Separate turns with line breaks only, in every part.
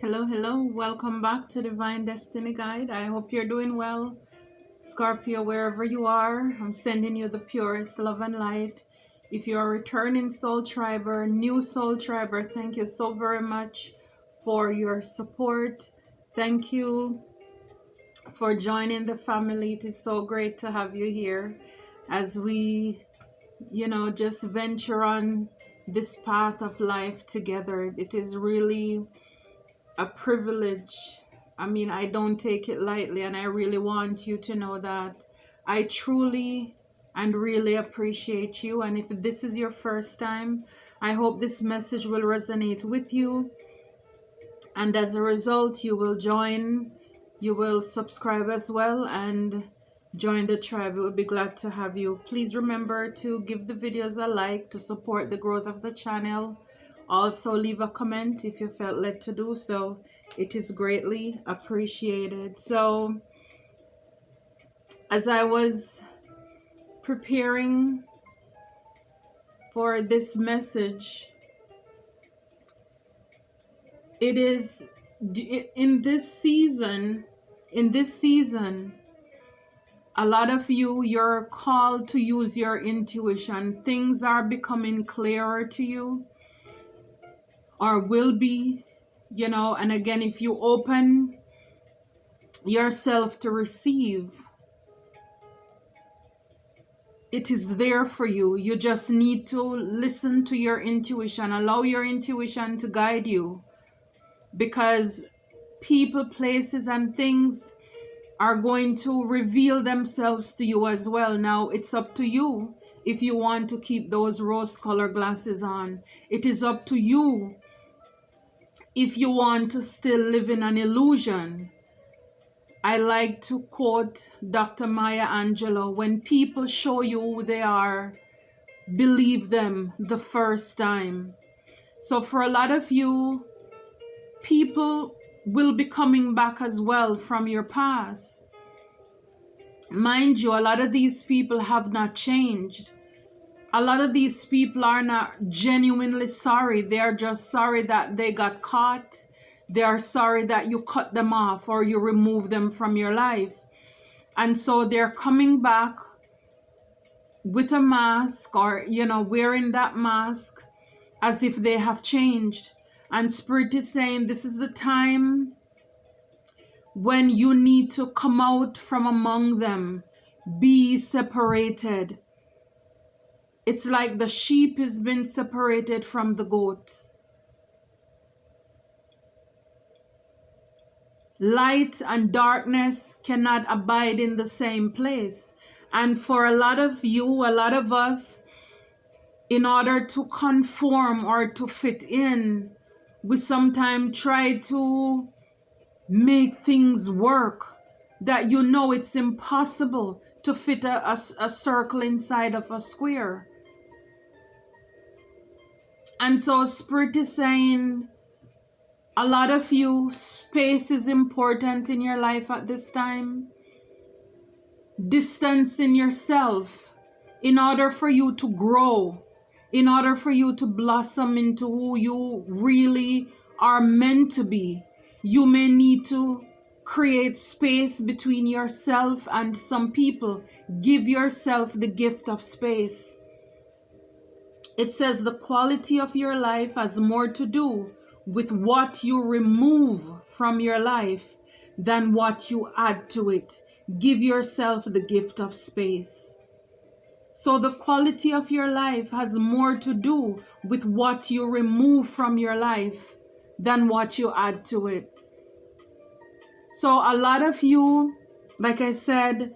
Hello, welcome back to Divine Destiny Guide. I hope you're doing well. Scorpio, wherever you are, I'm sending you the purest love and light. If you're a returning soul triber, new soul triber, thank you so very much for your support. Thank you for joining the family. It is so great to have you here as we, just venture on this path of life together. It is really a privilege. I don't take it lightly, and I really want you to know that I truly and really appreciate you. And if this is your first time, I hope this message will resonate with you, and as a result you will subscribe as well and join the tribe. We would be glad to have you. Please remember to give the videos a like to support the growth of the channel. Also leave a comment if you felt led to do so. It is greatly appreciated. So as I was preparing for this message, it is in this season, a lot of you're called to use your intuition. Things are becoming clearer to you, or will be, and again, if you open yourself to receive, it is there for you. You just need to listen to your intuition, allow your intuition to guide you, because people, places, and things are going to reveal themselves to you as well. Now it's up to you if you want to keep those rose-colored glasses on. It is up to you if you want to still live in an illusion. I like to quote Dr. Maya Angelou: when people show you who they are, believe them the first time. So for a lot of you, people will be coming back as well from your past. Mind you, a lot of these people have not changed. A lot of these people are not genuinely sorry. They are just sorry that they got caught. They are sorry that you cut them off or you remove them from your life. And so they're coming back with a mask, or, wearing that mask as if they have changed. And Spirit is saying this is the time when you need to come out from among them. Be separated. It's like the sheep has been separated from the goats. Light and darkness cannot abide in the same place. And for a lot of you, a lot of us, in order to conform or to fit in, we sometimes try to make things work that it's impossible to fit a circle inside of a square. And so Spirit is saying, a lot of you, space is important in your life at this time. Distancing yourself in order for you to grow, in order for you to blossom into who you really are meant to be. You may need to create space between yourself and some people. Give yourself the gift of space. It says the quality of your life has more to do with what you remove from your life than what you add to it. Give yourself the gift of space. So the quality of your life has more to do with what you remove from your life than what you add to it. So a lot of you, like I said,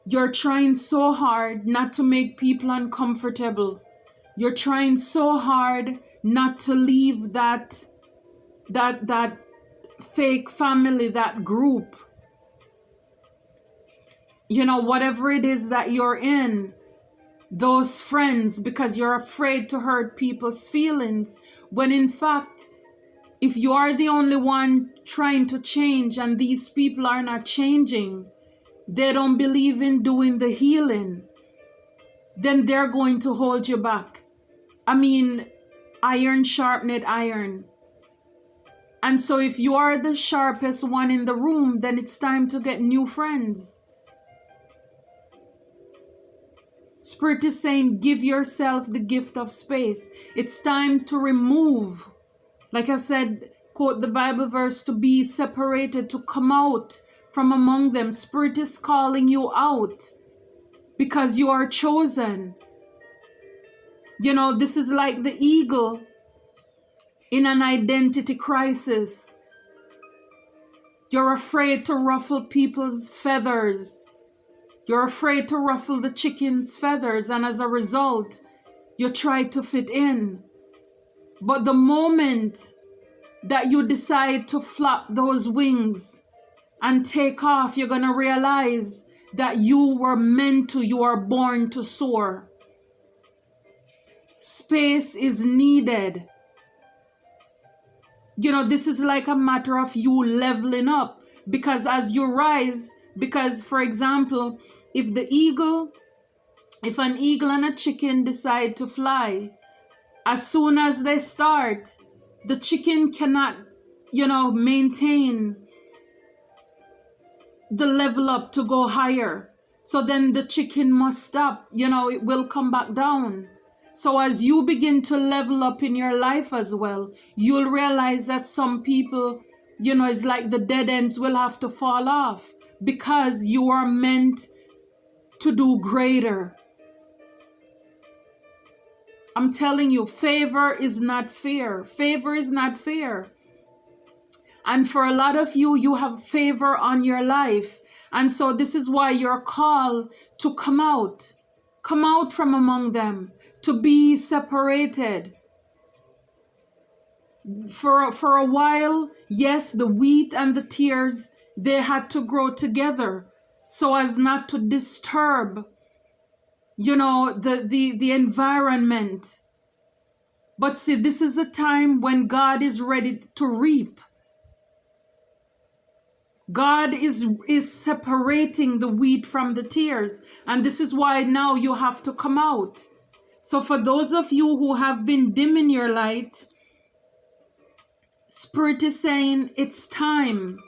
you're trying so hard not to make people uncomfortable. You're trying so hard not to leave that fake family, that group. Whatever it is that you're in, those friends, because you're afraid to hurt people's feelings. When in fact, if you are the only one trying to change and these people are not changing, they don't believe in doing the healing, then they're going to hold you back. Iron sharpened iron. And so if you are the sharpest one in the room, then it's time to get new friends. Spirit is saying, give yourself the gift of space. It's time to remove. Like I said, quote the Bible verse, to be separated, to come out from among them. Spirit is calling you out because you are chosen. You know, this is like the eagle in an identity crisis. You're afraid to ruffle people's feathers. You're afraid to ruffle the chicken's feathers, and as a result, you try to fit in. But the moment that you decide to flap those wings and take off, you're going to realize that you were meant to, you are born to soar. Space is needed. You know, this is like a matter of you leveling up, because as you rise, because for example, if an eagle and a chicken decide to fly, as soon as they start, the chicken cannot, you know, maintain the level up to go higher. So then the chicken must stop, you know, it will come back down. So as you begin to level up in your life as well, you'll realize that some people, you know, it's like the dead ends will have to fall off, because you are meant to do greater. I'm telling you, favor is not fair. Favor is not fair. And for a lot of you, you have favor on your life. And so this is why you're called to come out from among them, to be separated. For a while, yes, the wheat and the tares, they had to grow together so as not to disturb, you know, the environment. But see, this is a time when God is ready to reap. God is separating the wheat from the tares, and this is why now you have to come out. So for those of you who have been dim in your light, Spirit is saying it's time.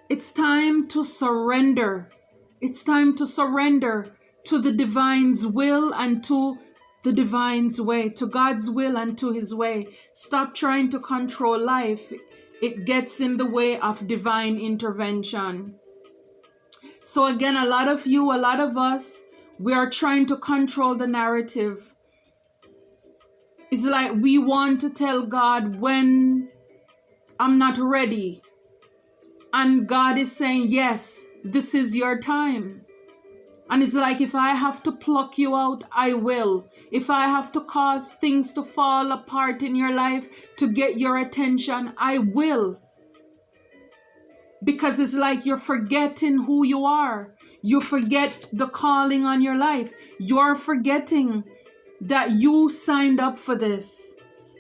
It's time to surrender. It's time to surrender to the divine's will and to the divine's way, to God's will and to his way. Stop trying to control life. It gets in the way of divine intervention. So again, a lot of us, we are trying to control the narrative. It's like we want to tell God when I'm not ready. And God is saying, yes, this is your time. And it's like, if I have to pluck you out, I will. If I have to cause things to fall apart in your life to get your attention, I will. Because it's like you're forgetting who you are. You forget the calling on your life. You're forgetting that you signed up for this.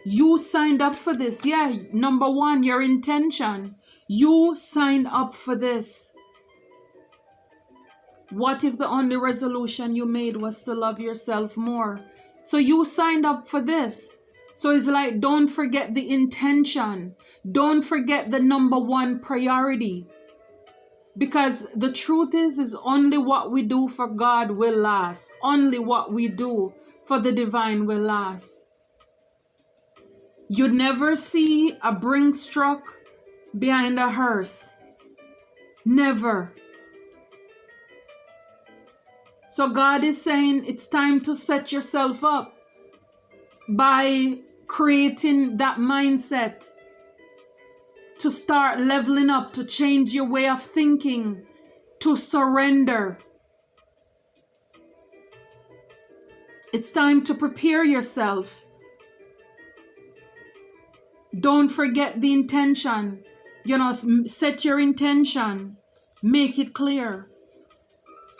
You signed up for this. Yeah, number one, your intention. You signed up for this. What if the only resolution you made was to love yourself more? So you signed up for this. So it's like, don't forget the intention. Don't forget the number one priority. Because the truth is only what we do for God will last. Only what we do for the divine will last. You'd never see a Brinks truck behind a hearse. Never. So God is saying it's time to set yourself up by creating that mindset, to start leveling up, to change your way of thinking, to surrender. It's time to prepare yourself. Don't forget the intention. You know, set your intention. Make it clear.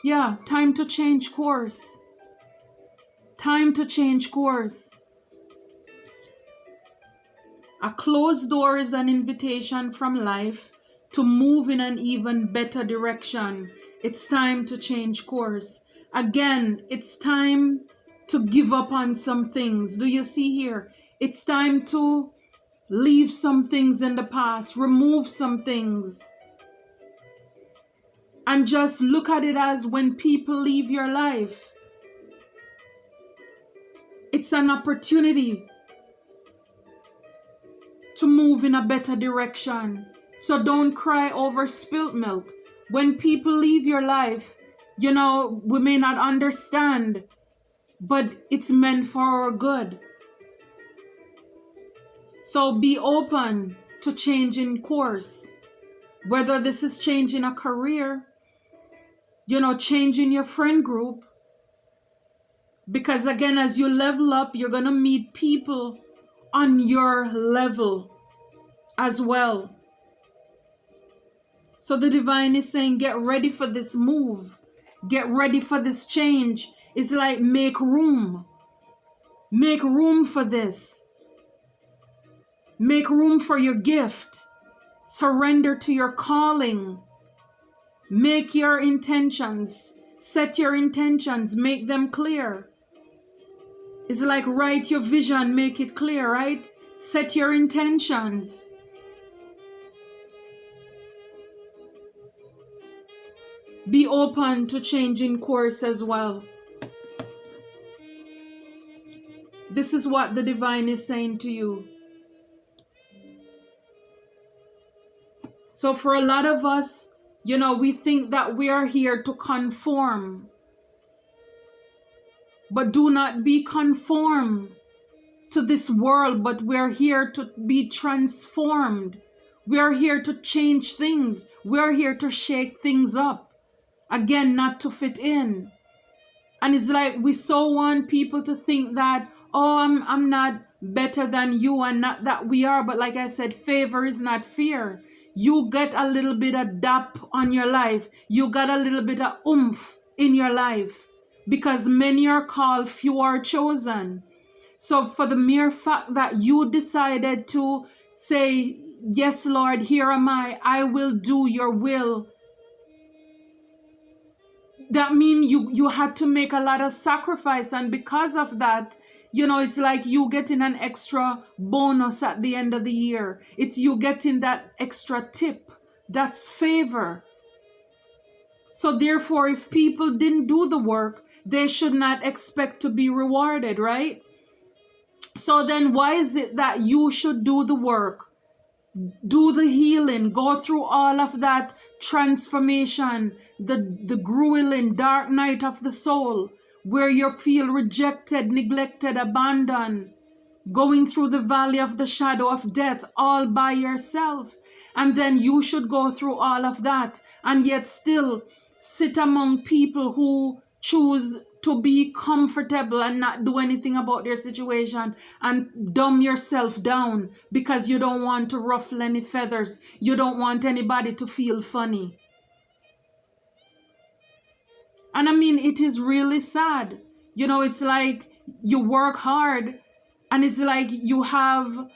Yeah, time to change course. Time to change course. A closed door is an invitation from life to move in an even better direction. It's time to change course. Again, it's time to give up on some things. Do you see here? It's time to Leave some things in the past, remove some things, and just look at it as when people leave your life, it's an opportunity to move in a better direction. So don't cry over spilt milk. When people leave your life, you know, we may not understand, but it's meant for our good. So be open to changing course, whether this is changing a career, you know, changing your friend group. Because again, as you level up, you're going to meet people on your level as well. So the divine is saying, get ready for this move. Get ready for this change. It's like make room. Make room for this. Make room for your gift. Surrender to your calling. Make your intentions. Set your intentions. Make them clear. It's like write your vision. Make it clear, right? Set your intentions. Be open to changing course as well. This is what the divine is saying to you. So for a lot of us, you know, we think that we are here to conform. But do not be conformed to this world, but we're here to be transformed. We are here to change things. We are here to shake things up. Again, not to fit in. And it's like we so want people to think that, oh, I'm not better than you, and not that we are. But like I said, favor is not fear. You get a little bit of dap on your life. You got a little bit of oomph in your life. Because many are called, few are chosen. So for the mere fact that you decided to say, yes, Lord, here am I will do your will. That means you had to make a lot of sacrifice. And because of that, you know, it's like you getting an extra bonus at the end of the year. It's you getting that extra tip. That's favor. So therefore, if people didn't do the work, they should not expect to be rewarded, right? So then why is it that you should do the work? Do the healing, go through all of that transformation, the grueling dark night of the soul, where you feel rejected, neglected, abandoned, going through the valley of the shadow of death all by yourself. And then you should go through all of that and yet still sit among people who choose to be comfortable and not do anything about their situation and dumb yourself down because you don't want to ruffle any feathers. You don't want anybody to feel funny. And I mean, it is really sad. You know, it's like you work hard and it's like you have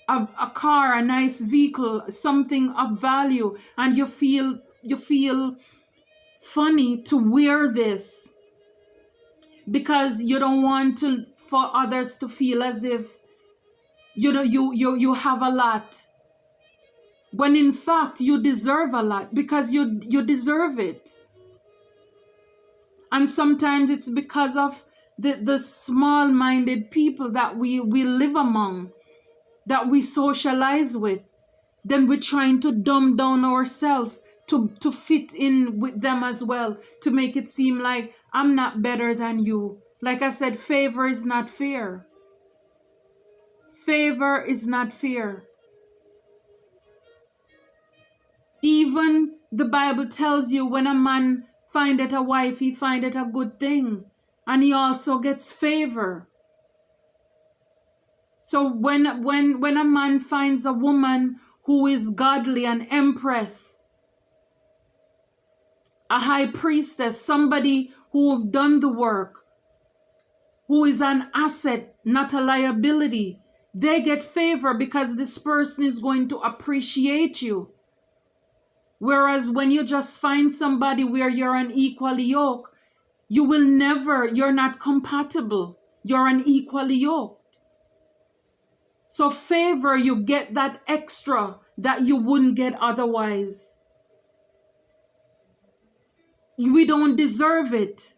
a car, a nice vehicle, something of value, and you feel funny to wear this because you don't want for others to feel as if you have a lot, when in fact you deserve a lot because you deserve it. And sometimes it's because of the small-minded people that we live among, that we socialize with. Then we're trying to dumb down ourselves to fit in with them as well, to make it seem like I'm not better than you. Like I said, favor is not fear. Favor is not fear. Even the Bible tells you when a man findeth a wife, he findeth a good thing, and he also gets favor. So when a man finds a woman who is godly, an empress, a high priestess, somebody who have done the work, who is an asset, not a liability, they get favor because this person is going to appreciate you. Whereas when you just find somebody where you're unequally yoked, you're not compatible. You're unequally yoked. So favor, you get that extra that you wouldn't get otherwise. We don't deserve it.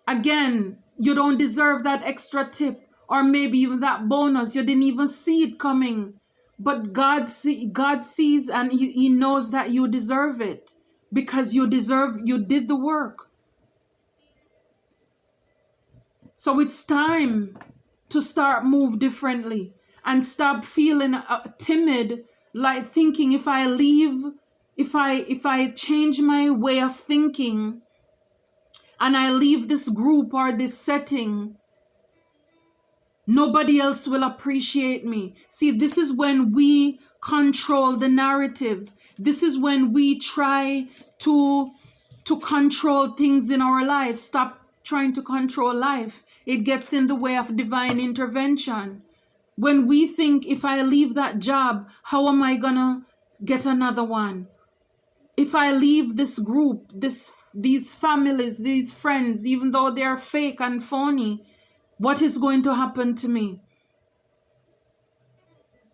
Again, you don't deserve that extra tip, or maybe even that bonus. You didn't even see it coming. But God sees, and he knows that you deserve it, because you did the work. So it's time to start move differently and stop feeling timid, like thinking if I leave, if I change my way of thinking and I leave this group or this setting, nobody else will appreciate me. See, this is when we control the narrative. This is when we try to control things in our life. Stop trying to control life. It gets in the way of divine intervention. When we think, if I leave that job, how am I gonna get another one? If I leave this group, these families, these friends, even though they're fake and phony, what is going to happen to me?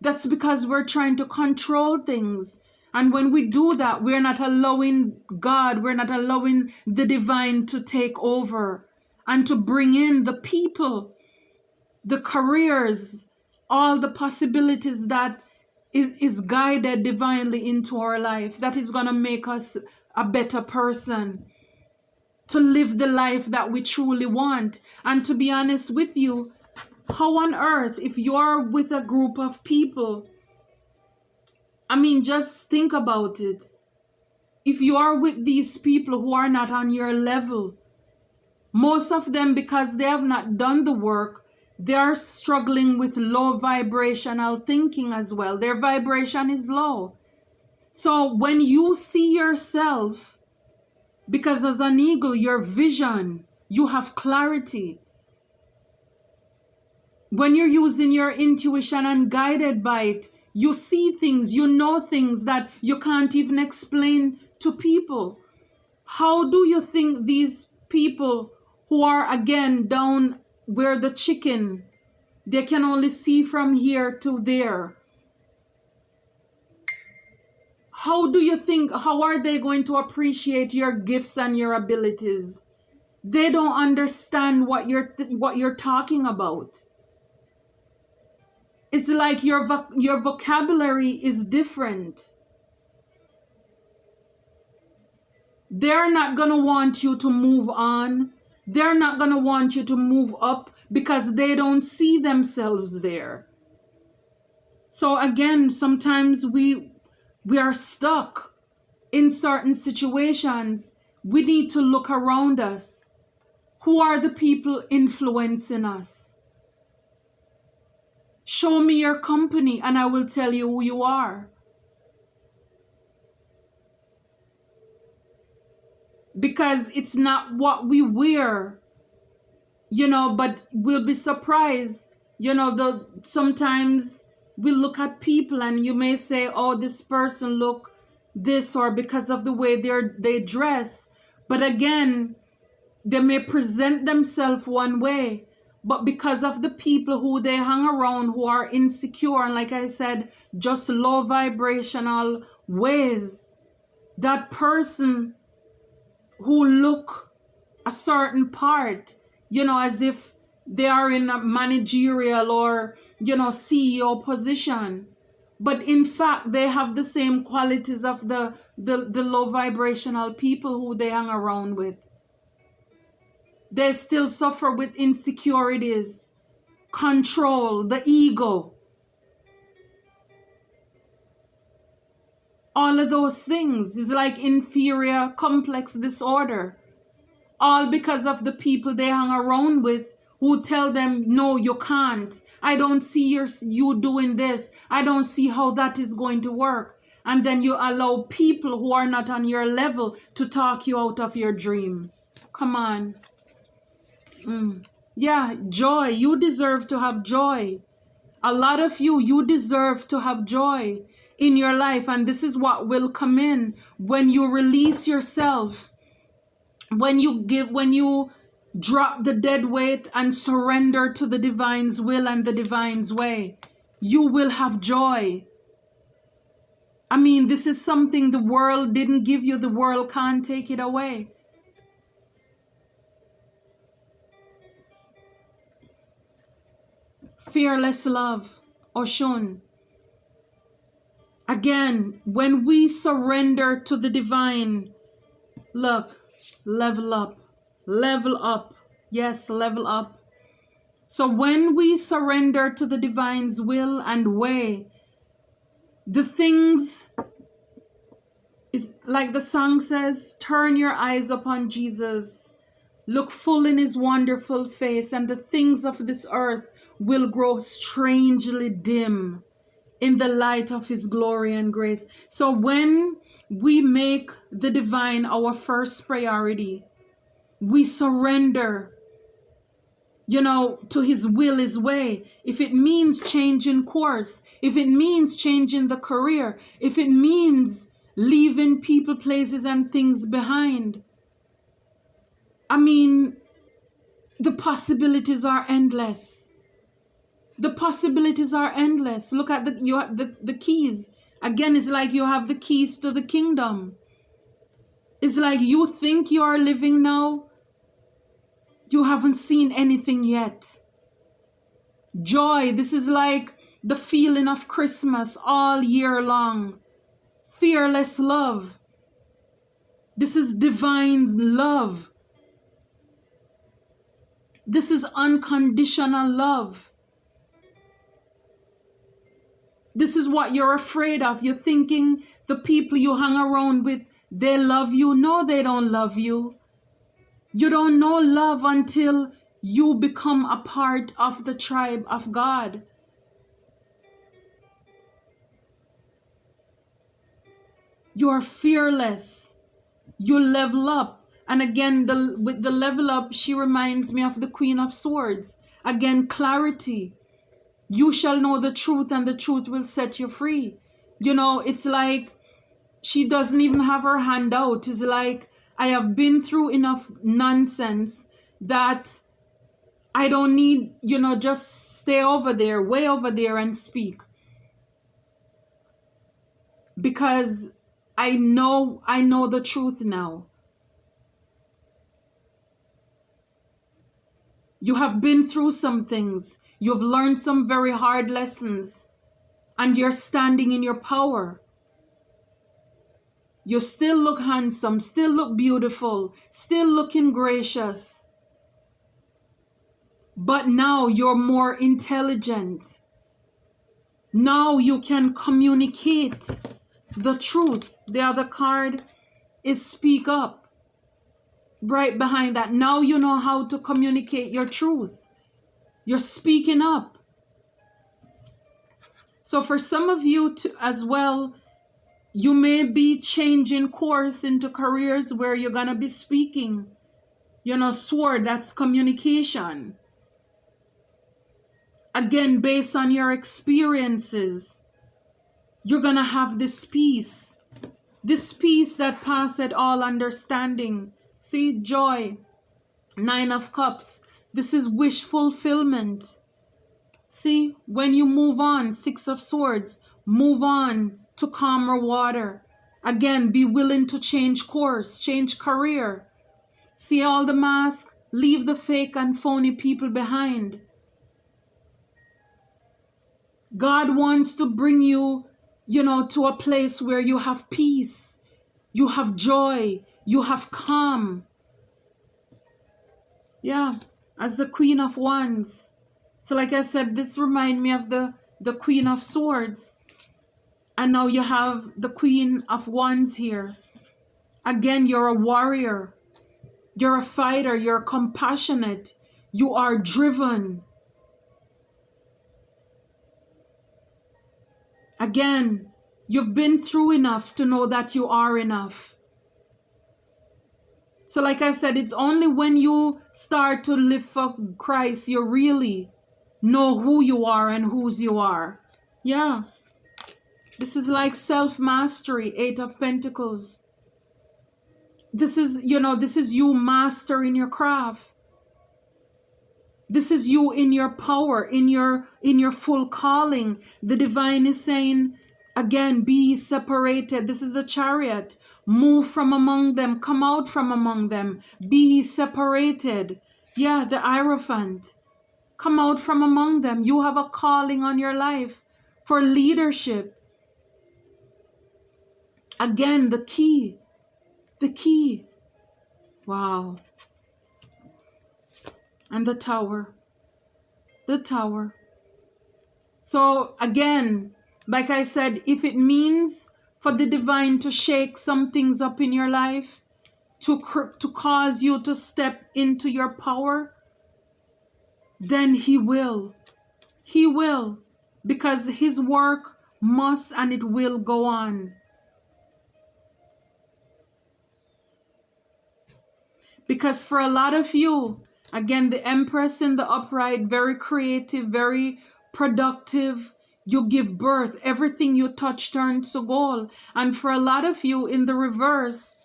That's because we're trying to control things. And when we do that, we're not allowing God, we're not allowing the divine to take over and to bring in the people, the careers, all the possibilities that is guided divinely into our life, that is going to make us a better person, to live the life that we truly want. And to be honest with you, how on earth, if you are with a group of people, I mean, just think about it. If you are with these people who are not on your level, most of them, because they have not done the work, they are struggling with low vibrational thinking as well. Their vibration is low. So when you see yourself, because as an eagle, your vision, you have clarity. When you're using your intuition and guided by it, you see things, you know things that you can't even explain to people. How do you think these people who are, again, down where the chicken, they can only see from here to there, how do you think, how are they going to appreciate your gifts and your abilities? They don't understand what you're talking about. It's like your vocabulary is different. They're not going to want you to move on. They're not going to want you to move up because they don't see themselves there. So again, sometimes we are stuck in certain situations. We need to look around us. Who are the people influencing us? Show me your company and I will tell you who you are. Because it's not what we wear, but we'll be surprised. Sometimes we look at people and you may say, oh, this person look this, or because of the way they dress. But again, they may present themselves one way, but because of the people who they hang around who are insecure, and like I said, just low vibrational ways, that person who look a certain part, as if they are in a managerial or, CEO position. But in fact, they have the same qualities of the low vibrational people who they hang around with. They still suffer with insecurities, control, the ego. All of those things is like inferior complex disorder. All because of the people they hang around with who tell them, no, you can't. I don't see you doing this. I don't see how that is going to work. And then you allow people who are not on your level to talk you out of your dream. Come on. Yeah, joy. You deserve to have joy. A lot of you deserve to have joy in your life. And this is what will come in when you release yourself. When you drop the dead weight and surrender to the divine's will and the divine's way. You will have joy. I mean, this is something the world didn't give you. The world can't take it away. Fearless love, Oshun. Again, when we surrender to the divine, look, level up, level up. Yes, level up. So when we surrender to the divine's will and way, the things is like the song says, turn your eyes upon Jesus, look full in his wonderful face, and the things of this earth will grow strangely dim in the light of his glory and grace. So when we make the divine our first priority, we surrender, to his will, his way. If it means changing course, if it means changing the career, if it means leaving people, places, and things behind, I mean, the possibilities are endless. The possibilities are endless. Look at the keys. Again, it's like you have the keys to the kingdom. It's like you think you are living now. You haven't seen anything yet. Joy, this is like the feeling of Christmas all year long. Fearless love. This is divine love. This is unconditional love. This is what you're afraid of. You're thinking the people you hang around with, they love you. No, they don't love you. You don't know love until you become a part of the tribe of God. You are fearless. You level up. And again, with the level up, she reminds me of the Queen of Swords. Again, clarity. You shall know the truth, and the truth will set you free. It's like she doesn't even have her hand out. It's like, I have been through enough nonsense that I don't need, just stay over there, way over there, and speak. Because I know the truth now. You have been through some things. You've learned some very hard lessons. And you're standing in your power. You still look handsome, still look beautiful, still looking gracious. But now you're more intelligent. Now you can communicate the truth. The other card is speak up. Right behind that. Now you know how to communicate your truth. You're speaking up. So for some of you as well, you may be changing course into careers where you're going to be speaking. Sword, that's communication. Again, based on your experiences, you're going to have this peace that passeth all understanding. See, joy, 9 of Cups. This is wish fulfillment. See, when you move on, 6 of Swords, move on to calmer water. Again, be willing to change course, change career. See all the mask, leave the fake and phony people behind. God wants to bring you, to a place where you have peace, you have joy, you have calm. Yeah, as the Queen of Wands. So like I said, this reminds me of the Queen of Swords. And now you have the Queen of Wands here. Again, you're a warrior. You're a fighter. You're compassionate. You are driven. Again, you've been through enough to know that you are enough. So like I said, it's only when you start to live for Christ, you really know who you are and whose you are. Yeah. This is like self-mastery, 8 of Pentacles. This is, this is you mastering your craft. This is you in your power, in your full calling. The divine is saying, again, be separated. This is the Chariot. Move from among them. Come out from among them. Be separated. Yeah, the Hierophant. Come out from among them. You have a calling on your life for leadership. Again, the key. The key. Wow. And the Tower. The Tower. So again, like I said, if it means for the divine to shake some things up in your life, to cause you to step into your power, then he will. He will. Because his work must and it will go on. Because for a lot of you, again, the Empress in the upright, very creative, very productive. You give birth. Everything you touch turns to gold. And for a lot of you in the reverse,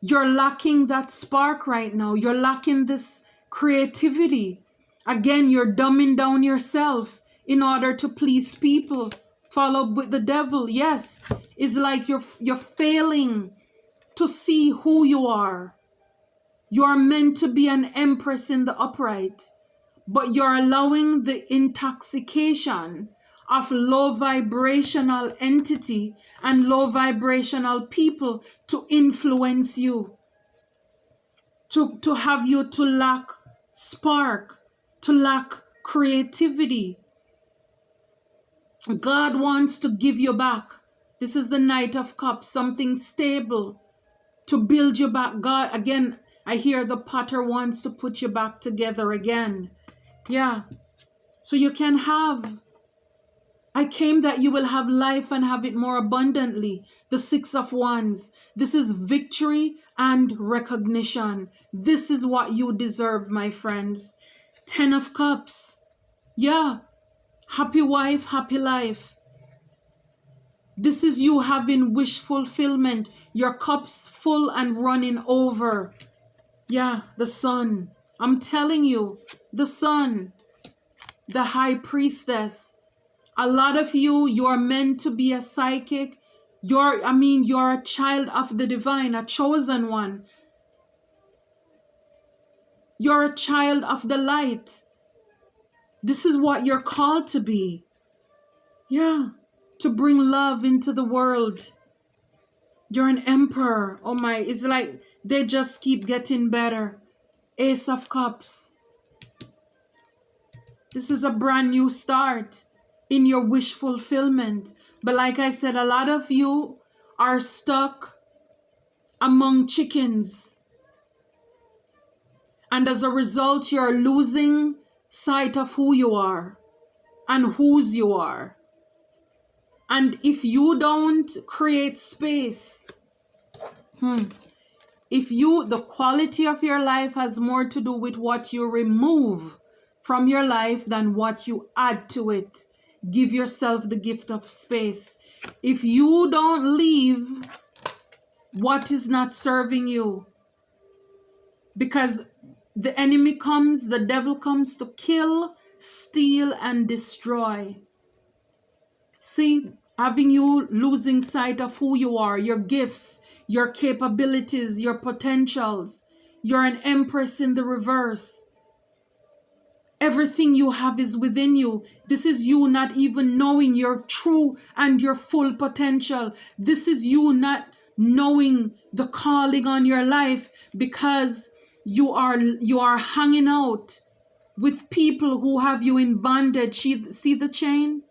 you're lacking that spark right now. You're lacking this creativity. Again, you're dumbing down yourself in order to please people. Follow with the devil. Yes, it's like you're failing to see who you are. You are meant to be an empress in the upright, but you're allowing the intoxication of low vibrational entity and low vibrational people to influence you, to have you to lack spark, to lack creativity. God wants to give you back. This is the Knight of Cups, something stable to build you back. God, again, I hear the potter wants to put you back together again. Yeah. So you can have. I came that you will have life and have it more abundantly. The Six of Wands. This is victory and recognition. This is what you deserve, my friends. Ten of Cups. Yeah. Happy wife, happy life. This is you having wish fulfillment. Your cups full and running over. Yeah, the Sun. I'm telling you, the Sun, the High Priestess. A lot of you, you're meant to be a psychic. You're a child of the divine, a chosen one. You're a child of the light. This is what you're called to be. Yeah, to bring love into the world. You're an emperor. Oh my, it's like they just keep getting better. Ace of Cups. This is a brand new start in your wish fulfillment. But like I said, a lot of you are stuck among chickens. And as a result, you're losing sight of who you are and whose you are. And if you don't create space, the quality of your life has more to do with what you remove from your life than what you add to it. Give yourself the gift of space. If you don't leave what is not serving you, because the enemy comes, the devil comes to kill, steal, and destroy. See, having you losing sight of who you are, your gifts, your capabilities, your potentials. You're an empress in the reverse. Everything you have is within you. This is you not even knowing your true and your full potential. This is you not knowing the calling on your life because you are hanging out with people who have you in bondage. See the chain?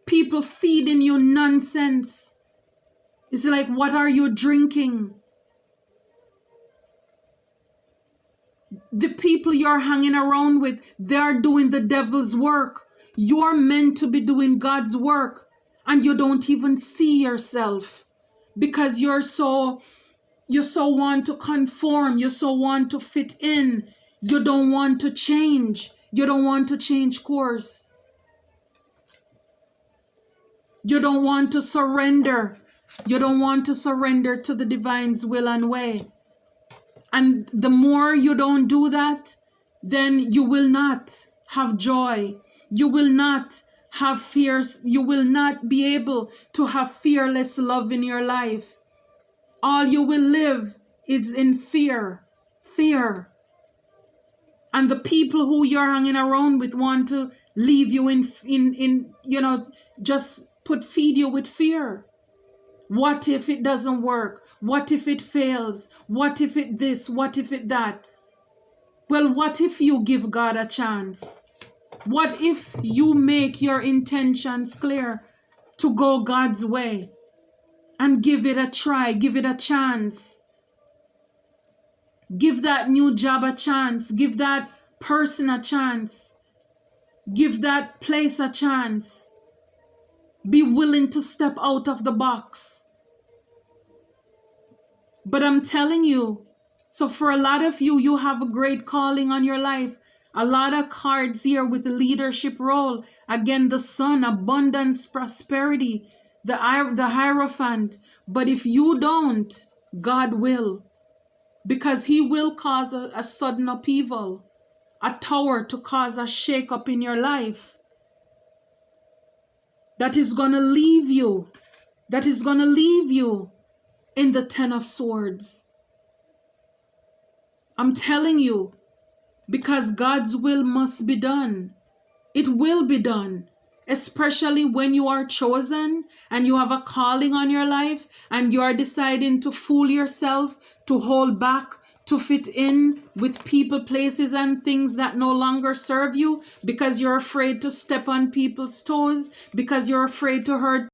People feeding you nonsense. It's like, what are you drinking? The people you're hanging around with, they're doing the devil's work. You're meant to be doing God's work, and you don't even see yourself because you so want to conform. You so want to fit in. You don't want to change. You don't want to change course. You don't want to surrender. You don't want to surrender to the divine's will and way. And the more you don't do that, then you will not have joy. You will not have fears. You will not be able to have fearless love in your life. All you will live is in fear. Fear. And the people who you're hanging around with want to leave you in just feed you with fear. What if it doesn't work? What if it fails? What if it this? What if it that? Well, what if you give God a chance? What if you make your intentions clear to go God's way and give it a try, give it a chance? Give that new job a chance. Give that person a chance. Give that place a chance. Be willing to step out of the box. But I'm telling you, so for a lot of you, you have a great calling on your life. A lot of cards here with the leadership role. Again, the sun, abundance, prosperity, the Hierophant. But if you don't, God will. Because he will cause a sudden upheaval, a tower to cause a shake-up in your life. That is going to leave you. That is going to leave you in the 10 of Swords. I'm telling you, because God's will must be done. It will be done. Especially when you are chosen and you have a calling on your life and you are deciding to fool yourself, to hold back, to fit in with people, places, and things that no longer serve you because you're afraid to step on people's toes, because you're afraid to hurt